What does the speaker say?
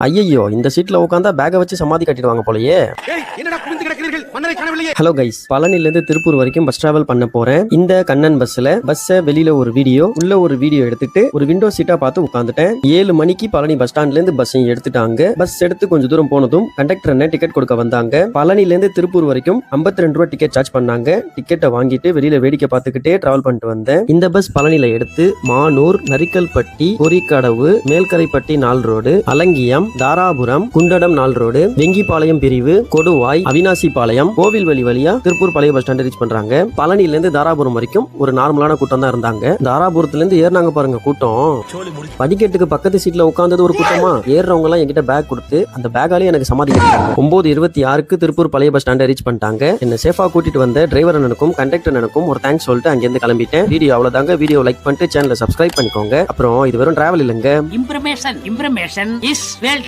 ஐயையோ, இந்த சீட்ல உட்காந்தா பேக்கை வச்சு சமாதி கட்டிடுவாங்க போலயே. ஹலோ கைஸ், பழனில திருப்பூர் வரைக்கும் பஸ் டிராவல் பண்ண போறேன். இந்த கண்ணன் பஸ்ஸ வெளியில ஒரு வீடியோ, உள்ள ஒரு வீடியோ எடுத்துட்டு ஒரு விண்டோ சீட்டா பார்த்து உட்காந்துட்டேன். 7 மணிக்கு பழனி பஸ் ஸ்டாண்ட்ல இருந்து பஸ் எடுத்துட்டாங்க. பஸ் எடுத்து கொஞ்சம் தூரம் போனதும் கண்டக்டர் என்ன டிக்கெட் கொடுக்க வந்தாங்க. பழனில இருந்து திருப்பூர் வரைக்கும் 52 ரூபாய் டிக்கெட் சார்ஜ் பண்ணாங்க. டிக்கெட்டை வாங்கிட்டு வெளியில வேடிக்கை பார்த்துக்கிட்டே டிராவல் பண்ணிட்டு வந்தேன். இந்த பஸ் பழனில எடுத்து மானூர், நரிக்கல்பட்டி, பொறிக்கடவு, மேல்கரைப்பட்டி 4 ரோடு, அலங்கியம், தாராபுரம், குண்டடம் 4 ரோடு, வெங்கிபாளையம் பிரிவு, கொடுவாய், அவினாசி பாளையம், கோவில்வெளி வழியா திருப்பூர் பழைய பஸ் ஸ்டாண்ட் ரீச் பண்றாங்க. பழனில இருந்து தாராபுரம் வரைக்கும் ஒரு நார்மலான கூட்டம் தான் இருந்தாங்க. தாராபுரத்துல இருந்து ஏறினாங்க பாருங்க கூட்டம். படிக்கட்டுக்கு பக்கத்து சீட்ல உட்கார்ந்தது ஒரு கூட்டமா. ஏறவங்க எல்லாம் என்கிட்ட பேக் கொடுத்து அந்த பேக்காலே எனக்கு சமாதி கட்டிட்டாங்க. 9:26க்கு திருப்பூர் பழைய பஸ் ஸ்டாண்ட் ரீச் பண்ணிட்டாங்க. என்ன சேஃபா கூட்டிட்டு வந்த டிரைவர் அண்ணனுக்கும் கண்டக்டர் அண்ணனுக்கும் ஒரு தேங்க்ஸ் சொல்லிட்டு அங்கிருந்து கிளம்பிட்டேன். வீடியோ அவ்வளவுதாங்க. வீடியோ லைக் பண்ணிட்டு சேனலை சப்ஸ்கிரைப் பண்ணிக்கோங்க. அப்புறம் இது வெறும் டிராவல் இல்லைங்க. இம்ப்ரமேஷன் இஸ் வெல்